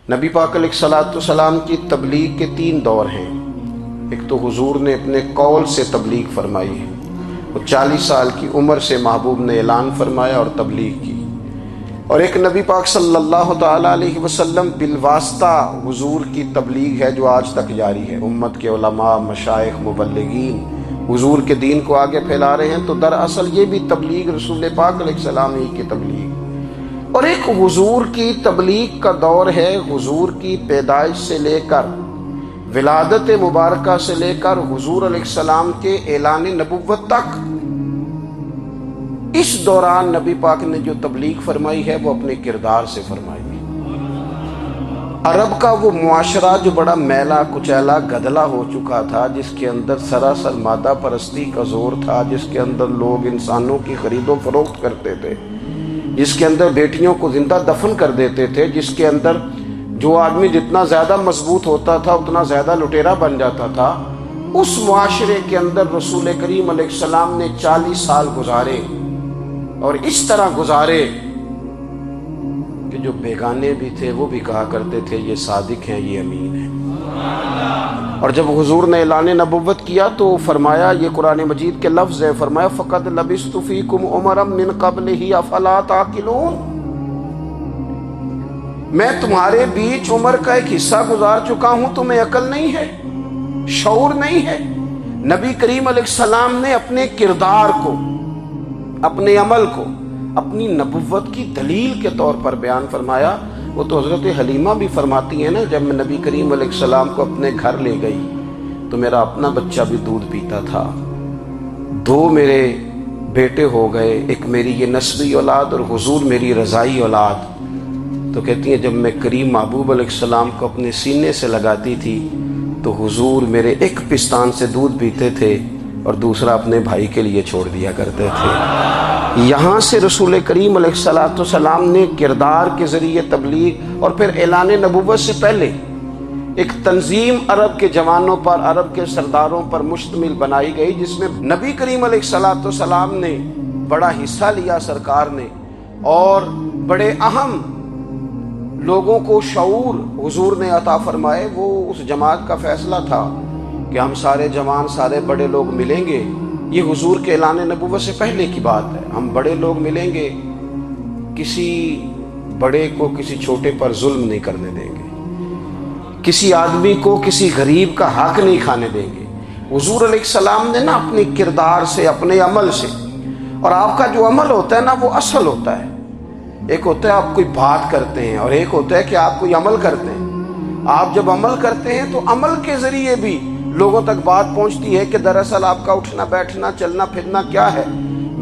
نبی پاک علیہ الصلوۃ والسلام کی تبلیغ کے 3 دور ہیں۔ ایک تو حضور نے اپنے قول سے تبلیغ فرمائی ہے، وہ 40 سال کی عمر سے محبوب نے اعلان فرمایا اور تبلیغ کی، اور ایک نبی پاک صلی اللہ تعالی علیہ وسلم بالواسطہ حضور کی تبلیغ ہے جو آج تک جاری ہے۔ امت کے علماء، مشائخ، مبلغین حضور کے دین کو آگے پھیلا رہے ہیں، تو دراصل یہ بھی تبلیغ رسول پاک علیہ السلام ہی کی تبلیغ۔ اور ایک حضور کی تبلیغ کا دور ہے، حضور کی پیدائش سے لے کر ولادت مبارکہ سے لے کر حضور علیہ السلام کے اعلان نبوت تک۔ اس دوران نبی پاک نے جو تبلیغ فرمائی ہے وہ اپنے کردار سے فرمائی ہے۔ عرب کا وہ معاشرہ جو بڑا میلا کچیلا گدلا ہو چکا تھا، جس کے اندر سراسر مادہ پرستی کا زور تھا، جس کے اندر لوگ انسانوں کی خرید و فروخت کرتے تھے، جس کے اندر بیٹیوں کو زندہ دفن کر دیتے تھے، جس کے اندر جو آدمی جتنا زیادہ مضبوط ہوتا تھا اتنا زیادہ لٹیرا بن جاتا تھا، اس معاشرے کے اندر رسول کریم علیہ السلام نے 40 سال گزارے، اور اس طرح گزارے کہ جو بیگانے بھی تھے وہ بھی کہا کرتے تھے یہ صادق ہیں، یہ امین ہیں۔ اور جب حضور نے اعلان نبوت کیا تو فرمایا، یہ قرآن مجید کے لفظ ہے، فرمایا فَقَدْ لَبِثْتُ فِيكُمْ عُمَرًا مِّن قَبْلِهِ أَفَلَا تَعْقِلُونَ، میں تمہارے بیچ عمر کا ایک حصہ گزار چکا ہوں، تمہیں عقل نہیں ہے، شعور نہیں ہے۔ نبی کریم علیہ السلام نے اپنے کردار کو، اپنے عمل کو اپنی نبوت کی دلیل کے طور پر بیان فرمایا۔ وہ تو حضرت حلیمہ بھی فرماتی ہیں نا، جب میں نبی کریم علیہ السلام کو اپنے گھر لے گئی تو میرا اپنا بچہ بھی دودھ پیتا تھا، 2 میرے بیٹے ہو گئے، ایک میری یہ نسبی اولاد اور حضور میری رضائی اولاد۔ تو کہتی ہیں جب میں کریم محبوب علیہ السلام کو اپنے سینے سے لگاتی تھی تو حضور میرے ایک پستان سے دودھ پیتے تھے اور دوسرا اپنے بھائی کے لیے چھوڑ دیا کرتے تھے۔ یہاں سے رسول کریم علیہ السلام نے کردار کے ذریعے تبلیغ، اور پھر اعلان نبوت سے پہلے ایک تنظیم عرب کے جوانوں پر، عرب کے سرداروں پر مشتمل بنائی گئی، جس میں نبی کریم علیہ السلام نے بڑا حصہ لیا سرکار نے، اور بڑے اہم لوگوں کو شعور حضور نے عطا فرمائے۔ وہ اس جماعت کا فیصلہ تھا کہ ہم سارے جوان، سارے بڑے لوگ ملیں گے، یہ حضور کے اعلان نبوت سے پہلے کی بات ہے، ہم بڑے لوگ ملیں گے، کسی بڑے کو کسی چھوٹے پر ظلم نہیں کرنے دیں گے، کسی آدمی کو کسی غریب کا حق نہیں کھانے دیں گے۔ حضور علیہ السلام نے نا اپنے کردار سے، اپنے عمل سے، اور آپ کا جو عمل ہوتا ہے نا وہ اصل ہوتا ہے۔ ایک ہوتا ہے آپ کوئی بات کرتے ہیں، اور ایک ہوتا ہے کہ آپ کوئی عمل کرتے ہیں۔ آپ جب عمل کرتے ہیں تو عمل کے ذریعے بھی لوگوں تک بات پہنچتی ہے کہ دراصل آپ کا اٹھنا بیٹھنا چلنا پھرنا کیا ہے۔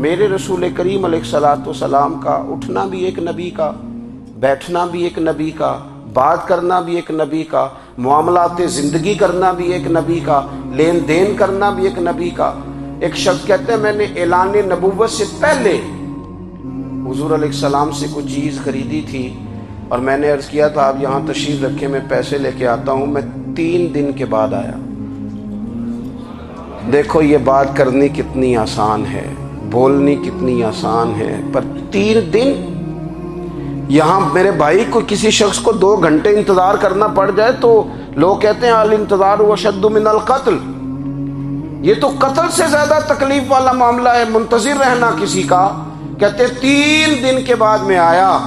میرے رسول کریم علیہ السلام کا اٹھنا بھی ایک نبی کا، بیٹھنا بھی ایک نبی کا، بات کرنا بھی ایک نبی کا، معاملات زندگی کرنا بھی ایک نبی کا، لین دین کرنا بھی ایک نبی کا۔ ایک شخص کہتے ہیں میں نے اعلان نبوت سے پہلے حضور علیہ السلام سے کوئی چیز خریدی تھی، اور میں نے عرض کیا تھا آپ یہاں تشریف رکھیں، میں پیسے لے کے آتا ہوں، میں 3 دن کے بعد آیا۔ دیکھو یہ بات کرنی کتنی آسان ہے، بولنی کتنی آسان ہے، پر 3 دن یہاں میرے بھائی کو کسی شخص کو 2 گھنٹے انتظار کرنا پڑ جائے تو لوگ کہتے ہیں الانتظار اشد من القتل، یہ تو قتل سے زیادہ تکلیف والا معاملہ ہے منتظر رہنا کسی کا۔ کہتے 3 دن کے بعد میں آیا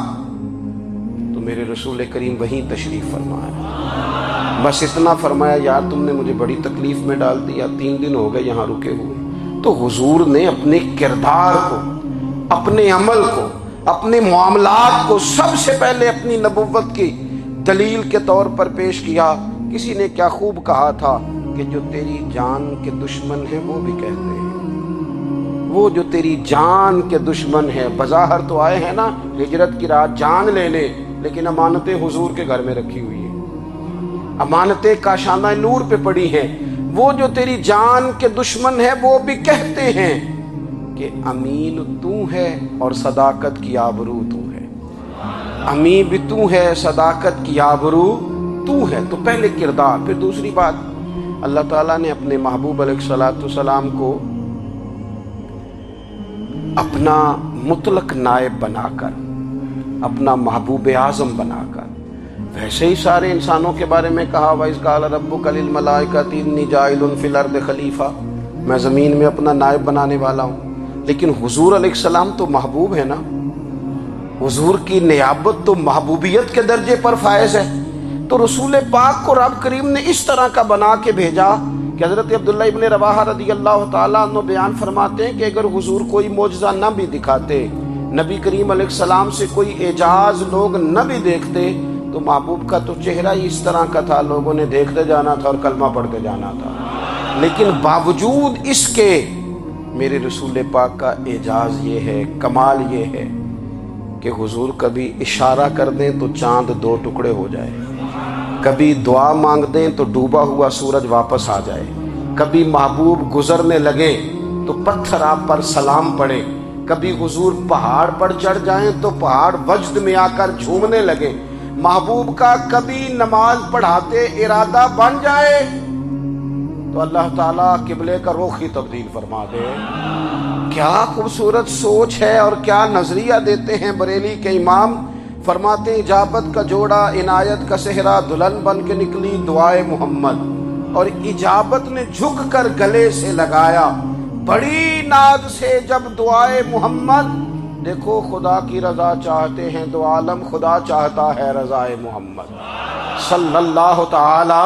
تو میرے رسول کریم وہیں تشریف فرمایا، بس اتنا فرمایا یار تم نے مجھے بڑی تکلیف میں ڈال دیا، 3 دن ہو گئے یہاں رکے ہوئے۔ تو حضور نے اپنے کردار کو، اپنے عمل کو، اپنے معاملات کو سب سے پہلے اپنی نبوت کی دلیل کے طور پر پیش کیا۔ کسی نے کیا خوب کہا تھا کہ جو تیری جان کے دشمن ہیں وہ بھی کہتے ہیں، وہ جو تیری جان کے دشمن ہیں، بظاہر تو آئے ہیں نا ہجرت کی رات جان لینے، لیکن امانتیں حضور کے گھر میں رکھی ہوئی ہیں، امانتیں کاشانہ نور پہ پڑی ہیں۔ وہ جو تیری جان کے دشمن ہیں وہ بھی کہتے ہیں کہ امین تو ہے اور صداقت کی آبرو تو ہے، امین بھی تو ہے، صداقت کی آبرو تو ہے۔ تو پہلے کردار، پھر دوسری بات، اللہ تعالیٰ نے اپنے محبوب علیہ السلام کو اپنا مطلق نائب بنا کر، اپنا محبوب اعظم بنا کر ویسے ہی سارے انسانوں کے بارے میں کہا وَإِذْ قَالَ رَبُّكَ لِلْمَلَائِكَةِ إِنِّي جَاعِلٌ فِي الْأَرْضِ خلیفہ، میں زمین میں اپنا نائب بنانے والا ہوں۔ لیکن حضور علیہ السلام تو محبوب ہے نا، حضور کی نیابت تو محبوبیت کے درجے پر فائز ہے، تو رسول پاک کو رب کریم نے اس طرح کا بنا کے بھیجا کہ حضرت عبداللہ ابن رواحہ رضی اللہ تعالیٰ عنہ بیان فرماتے ہیں کہ اگر حضور کوئی معجزہ نہ بھی دکھاتے، نبی کریم علیہ السلام سے کوئی اعجاز لوگ نہ بھی دیکھتے، تو محبوب کا تو چہرہ ہی اس طرح کا تھا، لوگوں نے دیکھتے جانا تھا اور کلمہ پڑھتے جانا تھا۔ لیکن باوجود اس کے میرے رسول پاک کا اعجاز یہ ہے، کمال یہ ہے کہ حضور کبھی اشارہ کر دیں تو چاند 2 ٹکڑے ہو جائے، کبھی دعا مانگ دیں تو ڈوبا ہوا سورج واپس آ جائے، کبھی محبوب گزرنے لگے تو پتھر آپ پر سلام پڑے، کبھی حضور پہاڑ پر چڑھ جائیں تو پہاڑ وجد میں آ کر جھومنے لگے، محبوب کا کبھی نماز پڑھاتے ارادہ بن جائے تو اللہ تعالیٰ قبلے کا رخ ہی تبدیل فرما دے۔ کیا خوبصورت سوچ ہے اور کیا نظریہ دیتے ہیں بریلی کے امام، فرماتے ہیں اجابت کا جوڑا عنایت کا صحرا، دلہن بن کے نکلی دعائے محمد، اور اجابت نے جھک کر گلے سے لگایا بڑی ناز سے جب دعائے محمد، دیکھو خدا کی رضا چاہتے ہیں تو عالم خدا چاہتا ہے رضائے محمد صلی اللہ تعالی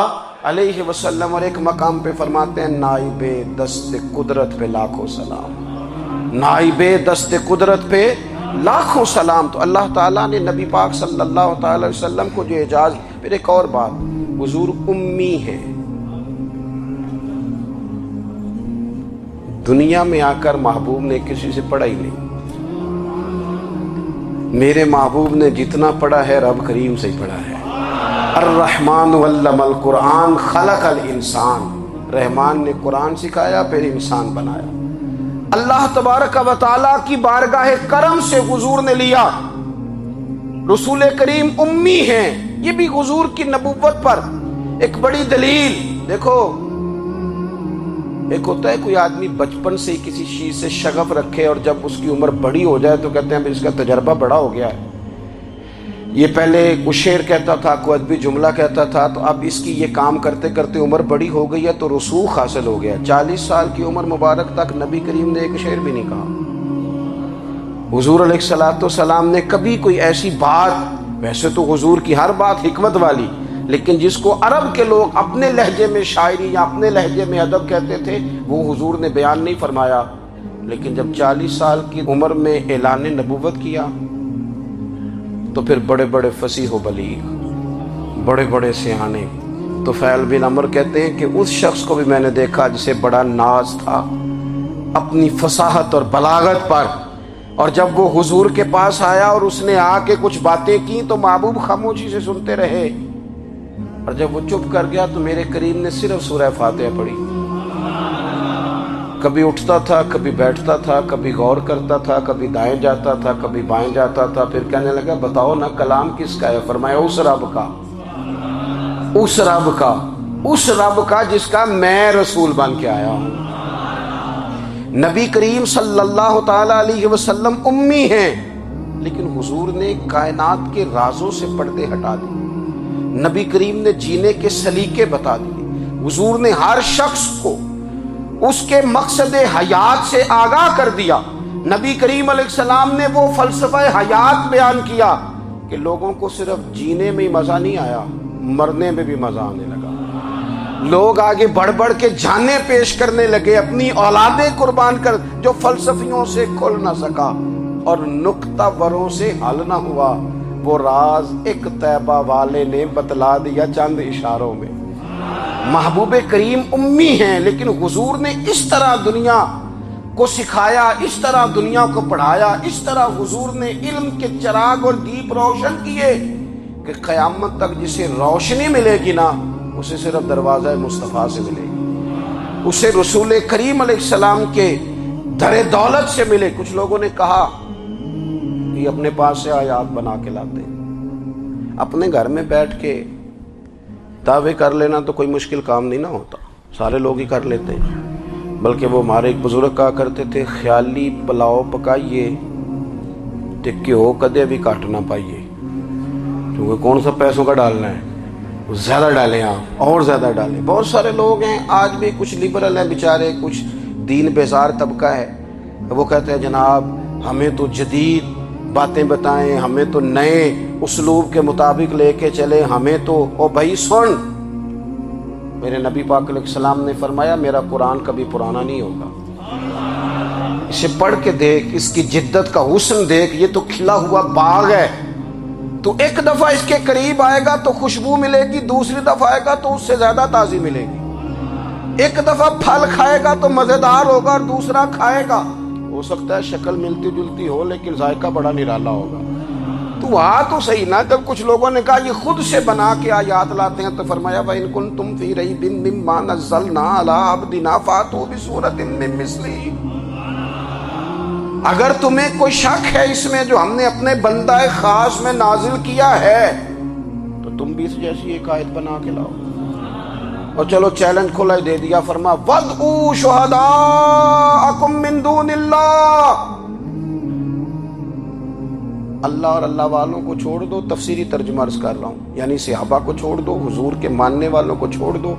علیہ وسلم۔ اور ایک مقام پہ فرماتے ہیں نائب دست قدرت پہ لاکھوں سلام، نائب دست قدرت پہ لاکھوں سلام۔ تو اللہ تعالیٰ نے نبی پاک صلی اللہ تعالی علیہ وسلم کو جو اعجاز۔ پھر ایک اور بات، حضور امی ہے، دنیا میں آ کر محبوب نے کسی سے پڑھا ہی نہیں، میرے محبوب نے جتنا پڑھا ہے رب کریم سے ہی پڑھا ہے۔ الرحمن علم القرآن خلق الانسان، رحمان نے قرآن سکھایا پھر انسان بنایا۔ اللہ تبارک و تعالیٰ کی بارگاہ کرم سے حضور نے لیا، رسول کریم امی ہیں، یہ بھی حضور کی نبوت پر ایک بڑی دلیل۔ دیکھو ایک ہوتا ہے کوئی آدمی بچپن سے ہی کسی چیز سے شغف رکھے اور جب اس کی عمر بڑی ہو جائے تو کہتے ہیں اس کا تجربہ بڑا ہو گیا ہے، یہ پہلے کوئی شعر کہتا تھا، کوئی ادبی جملہ کہتا تھا، تو اب اس کی یہ کام کرتے کرتے عمر بڑی ہو گئی ہے تو رسوخ حاصل ہو گیا۔ 40 سال کی عمر مبارک تک نبی کریم نے ایک شعر بھی نہیں کہا۔ حضور علیہ الصلوۃ والسلام نے کبھی کوئی ایسی بات، ویسے تو حضور کی ہر بات حکمت والی، لیکن جس کو عرب کے لوگ اپنے لہجے میں شاعری یا اپنے لہجے میں ادب کہتے تھے وہ حضور نے بیان نہیں فرمایا۔ لیکن جب 40 سال کی عمر میں اعلان نبوت کیا تو پھر بڑے بڑے فصیح و بلیغ، بڑے بڑے سیانے طفیل بن عمر کہتے ہیں کہ اس شخص کو بھی میں نے دیکھا جسے بڑا ناز تھا اپنی فصاحت اور بلاغت پر، اور جب وہ حضور کے پاس آیا اور اس نے آ کے کچھ باتیں کی تو محبوب خاموشی سے سنتے رہے، اور جب وہ چپ کر گیا تو میرے کریم نے صرف سورہ فاتحہ پڑھی۔ کبھی اٹھتا تھا، کبھی بیٹھتا تھا، کبھی غور کرتا تھا، کبھی دائیں جاتا تھا، کبھی بائیں جاتا تھا، پھر کہنے لگا بتاؤ نا کلام کس کا ہے؟ فرمایا اس رب کا، اس رب کا، اس رب کا جس کا میں رسول بن کے آیا ہوں۔ نبی کریم صلی اللہ تعالی علیہ وسلم امی ہیں، لیکن حضور نے کائنات کے رازوں سے پردے ہٹا دیے، نبی کریم نے جینے کے سلیقے بتا دیے، حضور نے ہر شخص کو اس کے مقصد حیات سے آگاہ کر دیا۔ نبی کریم علیہ السلام نے وہ فلسفہ حیات بیان کیا کہ لوگوں کو صرف جینے میں ہی مزہ نہیں آیا، مرنے میں بھی مزہ آنے لگا۔ لوگ آگے بڑھ بڑھ کے جانیں پیش کرنے لگے، اپنی اولادیں قربان کر، جو فلسفیوں سے کھل نہ سکا اور نکتہ وروں سے حل نہ ہوا، وہ راز ایک طیبہ والے نے بتلا دیا چند اشاروں میں۔ محبوب کریم امی ہیں، لیکن حضور نے اس طرح دنیا کو سکھایا، اس طرح دنیا کو پڑھایا، اس طرح حضور نے علم کے چراغ اور دیپ روشن کیے کہ قیامت تک جسے روشنی ملے گی نا اسے صرف دروازہ مصطفیٰ سے ملے گی، اسے رسول کریم علیہ السلام کے در دولت سے ملے۔ کچھ لوگوں نے کہا کہ اپنے پاس سے آیات بنا کے لاتے، اپنے گھر میں بیٹھ کے دعوے کر لینا تو کوئی مشکل کام نہیں نہ ہوتا، سارے لوگ ہی کر لیتے ہیں۔ بلکہ وہ ہمارے ایک بزرگ کہا کرتے تھے خیالی پلاؤ پکائیے تے گھیو کدے بھی کٹ نہ پائیے۔ کیونکہ کون سا پیسوں کا ڈالنا ہے، زیادہ ڈالیں آپ اور زیادہ ڈالیں۔ بہت سارے لوگ ہیں آج بھی، کچھ لبرل ہیں بیچارے، کچھ دین بیزار طبقہ ہے، وہ کہتے ہیں جناب ہمیں تو جدید باتیں بتائیں، ہمیں تو نئے اسلوب کے مطابق لے کے چلیں، ہمیں تو او بھائی سن، میرے نبی پاک علیہ السلام نے فرمایا میرا قرآن کبھی پرانا نہیں ہوگا، اسے پڑھ کے دیکھ، اس کی جدت کا حسن دیکھ، یہ تو کھلا ہوا باغ ہے، تو ایک دفعہ اس کے قریب آئے گا تو خوشبو ملے گی، دوسری دفعہ آئے گا تو اس سے زیادہ تازی ملے گی، ایک دفعہ پھل کھائے گا تو مزیدار ہوگا اور دوسرا کھائے گا ہو سکتا ہے شکل ملتی جلتی ہو لیکن ذائقہ بڑا نرالا ہوگا۔ تو تو صحیح نا، جب کچھ لوگوں نے کہا یہ خود سے بنا کے آیات لاتے ہیں تو فرمایا وَإِن كُنتُمْ فِي رَيْبٍ مِّمَّا نَزَّلْنَا عَلَىٰ عَبْدِنَا فَأْتُوا بِسُورَةٍ مِّن مِّثْلِهِ، اگر تمہیں کوئی شک ہے اس میں جو ہم نے اپنے بندہ خاص میں نازل کیا ہے تو تم بھی اس جیسی ایک آیت بنا کے لاؤ۔ اور چلو چیلنج کھلا ہی دے دیا، فرما وَادْعُوا شُهَدَاءَكُم مِّن دُونِ اللَّهِ، اللہ اور اللہ والوں کو چھوڑ دو، تفسیری ترجمہ عرض کر رہا ہوں، یعنی صحابہ کو چھوڑ دو، حضور کے ماننے والوں کو چھوڑ دو،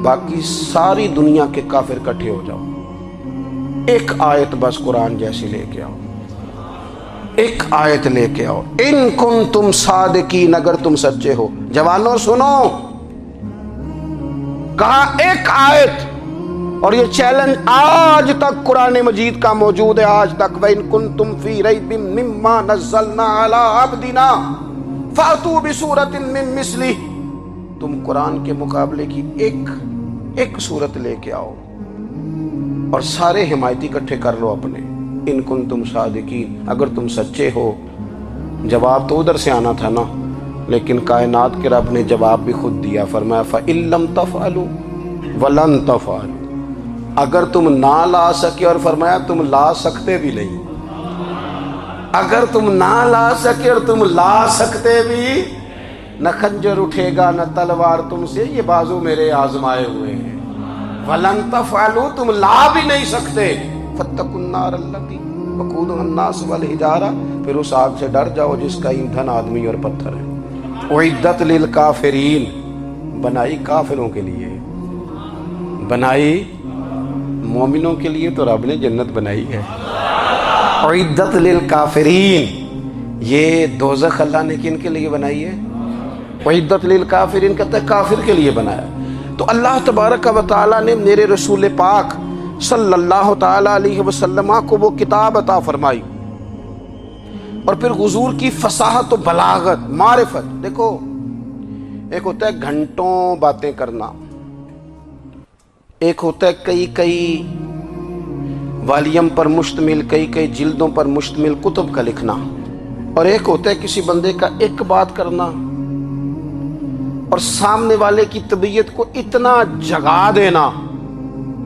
باقی ساری دنیا کے کافر اکٹھے ہو جاؤ، ایک آیت بس قرآن جیسی لے کے آؤ، ایک آیت لے کے آؤ، ان کنتم صادقین، اگر تم سچے ہو۔ جوانوں سنو، کہا ایک آیت، اور یہ چیلنج آج تک قرآن مجید کا موجود ہے، آج تک وَإِن كُنتُمْ فِي رَيْبٍ مِّمَّا نَزَّلْنَا عَلَىٰ عَبْدِنَا فَأْتُوا بِسُورَةٍ مِّن مِّثْلِهِ، تم قرآن کے مقابلے کی ایک سورت لے کے آؤ اور سارے حمایتی اکٹھے کر لو اپنے، ان کنتم صادقین، اگر تم سچے ہو۔ جواب تو ادھر سے آنا تھا نا، لیکن کائنات کے رب نے جواب بھی خود دیا، فرمایا فَإِن لَّمْ تَفْعَلُوا وَلَن تَفْعَلُوا، اگر تم نہ لا سکے، اور فرمایا تم لا سکتے بھی نہیں، اگر تم نہ لا سکے اور تم لا سکتے بھی، نہ خنجر اٹھے گا نہ تلوار تم سے، یہ بازو میرے آزمائے ہوئے ہیں، وَلَن تَفْعَلُوا، تم لا بھی نہیں سکتے، فَاتَّقُوا النَّارَ الَّتِي وَقُودُهَا النَّاسُ وَالْحِجَارَةُ، پھر اس آگ سے ڈر جاؤ جس کا ایندھن آدمی اور پتھر ہے، اعدت للکافرین، بنائی کافروں کے لیے، بنائی مومنوں کے لیے تو رب نے جنت بنائی ہے، اعدت للکافرین، یہ دوزخ اللہ نے کن کے لیے بنائی ہے؟ اعدت للکافرین کہتا ہے کافر کے لیے بنایا۔ تو اللہ تبارک و تعالیٰ نے میرے رسول پاک صلی اللہ تعالیٰ علیہ وسلم کو وہ کتاب عطا فرمائی، اور پھر حضور کی فصاحت و بلاغت، معرفت، دیکھو ایک ہوتا ہے گھنٹوں باتیں کرنا، ایک ہوتا ہے کئی والیم پر مشتمل، کئی جلدوں پر مشتمل کتب کا لکھنا، اور ایک ہوتا ہے کسی بندے کا ایک بات کرنا اور سامنے والے کی طبیعت کو اتنا جگا دینا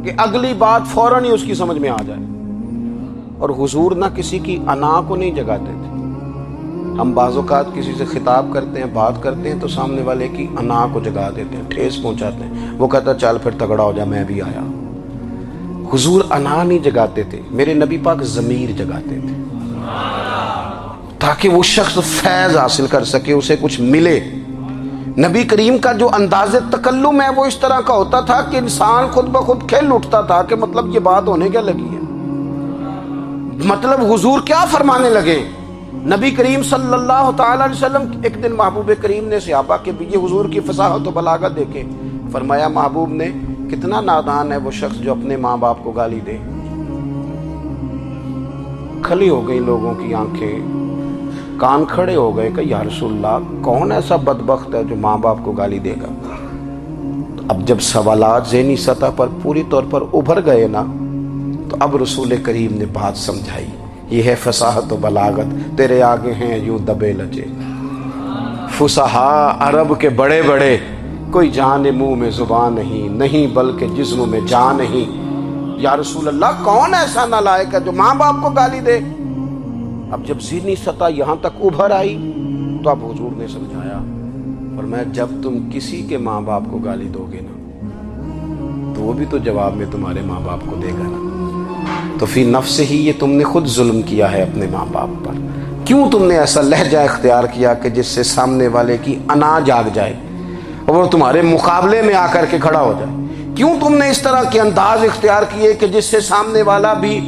کہ اگلی بات فوراً ہی اس کی سمجھ میں آ جائے۔ اور حضور نہ کسی کی انا کو نہیں جگاتے تھے، ہم بعض اوقات کسی سے خطاب کرتے ہیں، بات کرتے ہیں تو سامنے والے کی انا کو جگا دیتے ہیں، ٹھیس پہنچاتے ہیں، وہ کہتا چل پھر تگڑا ہو جا میں بھی آیا۔ حضور انا نہیں جگاتے تھے، میرے نبی پاک ضمیر جگاتے تھے تاکہ وہ شخص فیض حاصل کر سکے، اسے کچھ ملے۔ نبی کریم کا جو انداز تکلم ہے وہ اس طرح کا ہوتا تھا کہ انسان خود بخود کھل اٹھتا تھا کہ مطلب یہ بات ہونے کیا لگی ہے، مطلب حضور کیا فرمانے لگے۔ نبی کریم صلی اللہ تعالی علیہ وسلم ایک دن محبوب کریم نے صحابہ کے یہ حضور کی فصاحت و بلاغت دیکھے، فرمایا محبوب نے کتنا نادان ہے وہ شخص جو اپنے ماں باپ کو گالی دے۔ کھلی ہو گئی لوگوں کی آنکھیں، کان کھڑے ہو گئے کہ یا رسول اللہ کون ایسا بدبخت ہے جو ماں باپ کو گالی دے گا۔ اب جب سوالات ذہنی سطح پر پوری طور پر ابھر گئے نا، تو اب رسول کریم نے بات سمجھائی، یہ ہے فصاحت و بلاغت، تیرے آگے ہیں یوں دبے لجے فصحاء عرب کے بڑے بڑے، کوئی جان منہ میں زبان نہیں بلکہ جسم میں جان نہیں۔ یا رسول اللہ کون ایسا نالائق ہے جو ماں باپ کو گالی دے۔ اب جب ذہنی سطح یہاں تک ابھر آئی تو اب حضور نے سمجھایا، فرمایا جب تم کسی کے ماں باپ کو گالی دو گے نا تو وہ بھی تو جواب میں تمہارے ماں باپ کو دے گا نا، تو فی نفس ہی یہ تم نے خود ظلم کیا ہے اپنے ماں باپ پر، کیوں تم نے ایسا لہجہ اختیار کیا کہ جس سے سامنے والے کی انا جاگ جائے اور وہ تمہارے مقابلے میں آ کر کے کھڑا ہو جائے؟ کیوں تم نے اس طرح کے انداز اختیار کیے کہ جس سے سامنے والا بھی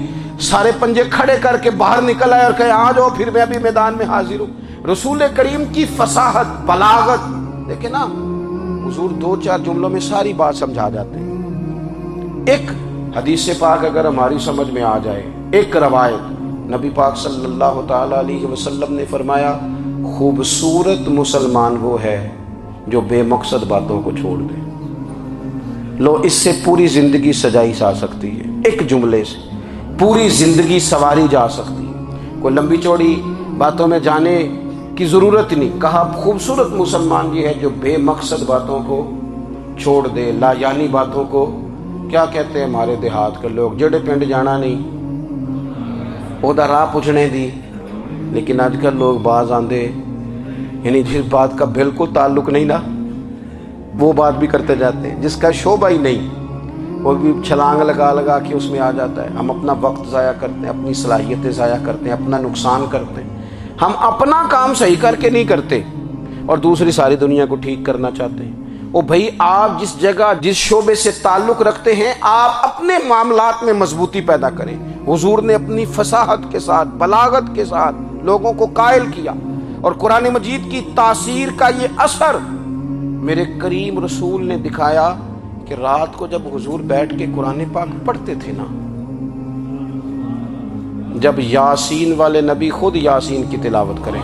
سارے پنجے کھڑے کر کے باہر نکل آئے اور کہے آ جاؤ پھر میں بھی میدان میں حاضر ہوں؟ رسول کریم کی فصاحت، بلاغت دیکھیں نا، حضور 2-4 جملوں میں ساری بات سمجھا جاتے ہیں۔ ایک حدیث پاک اگر ہماری سمجھ میں آ جائے، ایک روایت، نبی پاک صلی اللہ تعالی علیہ وسلم نے فرمایا خوبصورت مسلمان وہ ہے جو بے مقصد باتوں کو چھوڑ دے۔ لو، اس سے پوری زندگی سجائی جا سکتی ہے، ایک جملے سے پوری زندگی سواری جا سکتی ہے، کوئی لمبی چوڑی باتوں میں جانے کی ضرورت نہیں۔ کہا خوبصورت مسلمان یہ ہے جو بے مقصد باتوں کو چھوڑ دے، لا یعنی باتوں کو، کیا کہتے ہیں ہمارے دیہات کے لوگ، جڑے پنڈ جانا نہیں اودا راہ پوچھنے دی۔ لیکن آج کل لوگ باز آندے یعنی جس بات کا بالکل تعلق نہیں نا وہ بات بھی کرتے جاتے ہیں، جس کا شعبہ ہی نہیں وہ بھی چھلانگ لگا کے اس میں آ جاتا ہے۔ ہم اپنا وقت ضائع کرتے ہیں، اپنی صلاحیتیں ضائع کرتے ہیں، اپنا نقصان کرتے ہیں۔ ہم اپنا کام صحیح کر کے نہیں کرتے اور دوسری ساری دنیا کو ٹھیک کرنا چاہتے ہیں۔ او بھائی، آپ جس جگہ جس شعبے سے تعلق رکھتے ہیں آپ اپنے معاملات میں مضبوطی پیدا کریں۔ حضور نے اپنی فصاحت کے ساتھ، بلاغت کے ساتھ لوگوں کو قائل کیا، اور قرآن مجید کی تاثیر کا یہ اثر میرے کریم رسول نے دکھایا کہ رات کو جب حضور بیٹھ کے قرآن پاک پڑھتے تھے نا، جب یاسین والے نبی خود یاسین کی تلاوت کریں،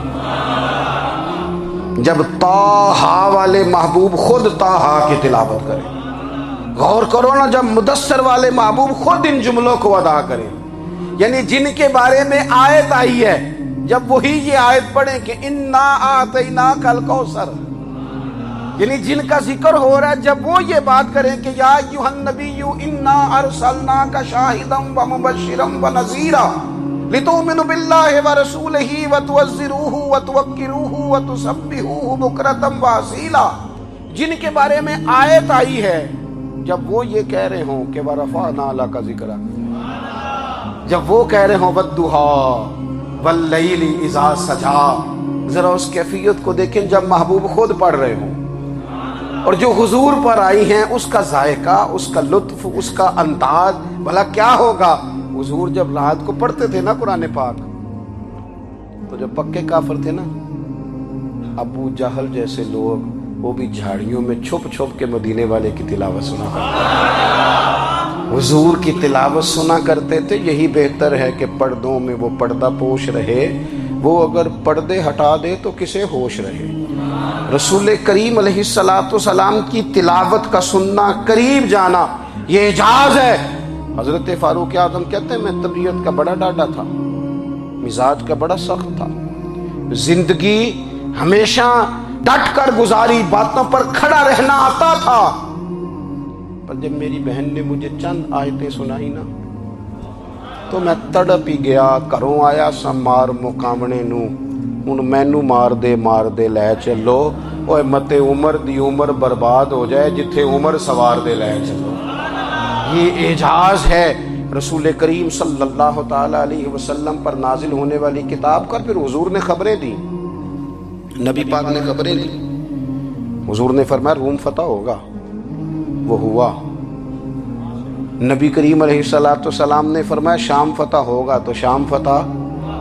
جب طٰہٰ والے محبوب خود طٰہٰ کی تلاوت کریں، غور کرو نا، جب مدثر والے محبوب خود ان جملوں کو ادا کریں، یعنی جن کے بارے میں آیت آئی ہے، جب وہی یہ آیت پڑھیں کہ انا اعطیناک الکوثر، یعنی جن کا ذکر ہو رہا ہے، جب وہ یہ بات کریں کہ یا ایھا النبی انا ارسلناک شاہدا ومبشرا ونذیرا لتؤمنوا باللہ ورسولہ وتعزروہ وتوقروہ وتسبحوہ بکرۃ واصیلا، جن کے بارے میں آیت آئی ہے، جب وہ یہ کہہ رہے ہوں کہ ورفعنا لک ذکرک، جب وہ کہہ رہے ہوں والضحیٰ واللیل اذا سجا، ذرا اس کیفیت کو دیکھیں جب محبوب خود پڑھ رہے ہوں، اور جو حضور پر آئی ہیں اس کا ذائقہ، اس کا لطف، اس کا انداز بھلا کیا ہوگا۔ حضور جب رات کو پڑھتے تھے نا قرآن پاک، تو جو پکے کافر تھے نا، ابو جہل جیسے لوگ، وہ بھی جھاڑیوں میں چھپ چھپ کے مدینے والے کی تلاوت سنا کرتے، حضور کی تلاوت سنا کرتے تھے۔ یہی بہتر ہے کہ پردوں میں وہ پردہ پوش رہے، وہ اگر پردے ہٹا دے تو کسے ہوش رہے۔ رسول کریم علیہ السلام کی تلاوت کا سننا، قریب جانا، یہ اعجاز ہے۔ حضرت فاروق اعظم کہتے ہیں میں طبیعت کا بڑا ڈاڈا تھا، مزاج کا بڑا سخت تھا، زندگی ہمیشہ ڈٹ کر گزاری، باتوں پر کھڑا رہنا آتا تھا، پر جب میری بہن نے مجھے چند آیتیں سنائی نا تو میں تڑپ ہی گیا۔ گھروں آیا سا مار مقامنے نو، ہن مینو مار دے لے چلو، اوے متے عمر دی عمر برباد ہو جائے، جتھے عمر سوار دے لے چلو۔ یہ اعجاز ہے رسول کریم صلی اللہ تعالی علیہ وسلم پر نازل ہونے والی کتاب کا۔ پھر حضور نے خبریں دی، نبی پاک نے خبریں دی، حضور نے فرمایا روم فتح ہوگا، وہ ہوا۔ نبی کریم علیہ السلام نے فرمایا شام فتح ہوگا، تو شام فتح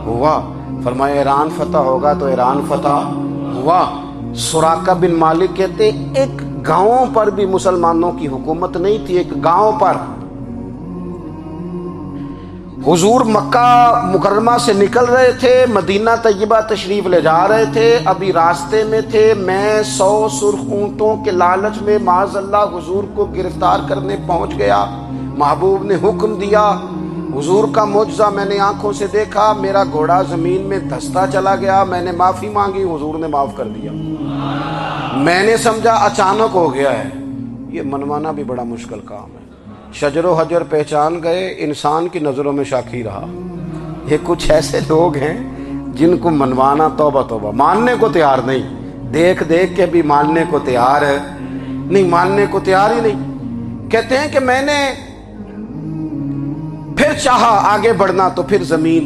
ہوا۔ فرمایا ایران فتح ہوگا، تو ایران فتح ہوا۔ سراقہ بن مالک کہتے ہیں ایک گاؤں پر بھی مسلمانوں کی حکومت نہیں تھی، ایک گاؤں پر۔ حضور مکہ مکرمہ سے نکل رہے تھے، مدینہ طیبہ تشریف لے جا رہے تھے، ابھی راستے میں تھے، میں 100 سرخ اونٹوں کے لالچ میں معاذ اللہ حضور کو گرفتار کرنے پہنچ گیا۔ محبوب نے حکم دیا، حضور کا معجزہ میں نے آنکھوں سے دیکھا، میرا گھوڑا زمین میں دھستا چلا گیا، میں نے معافی مانگی، حضور نے معاف کر دیا۔ میں نے سمجھا اچانک ہو گیا ہے، یہ منوانا بھی بڑا مشکل کام ہے۔ شجر و حجر پہچان گئے، انسان کی نظروں میں شاکی رہا۔ یہ کچھ ایسے لوگ ہیں جن کو منوانا توبہ توبہ، ماننے کو تیار نہیں، دیکھ دیکھ کے بھی ماننے کو تیار ہے نہیں، ماننے کو تیار ہی نہیں۔ کہتے ہیں کہ میں نے پھر چاہا آگے بڑھنا، تو پھر زمین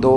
2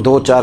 2, 4,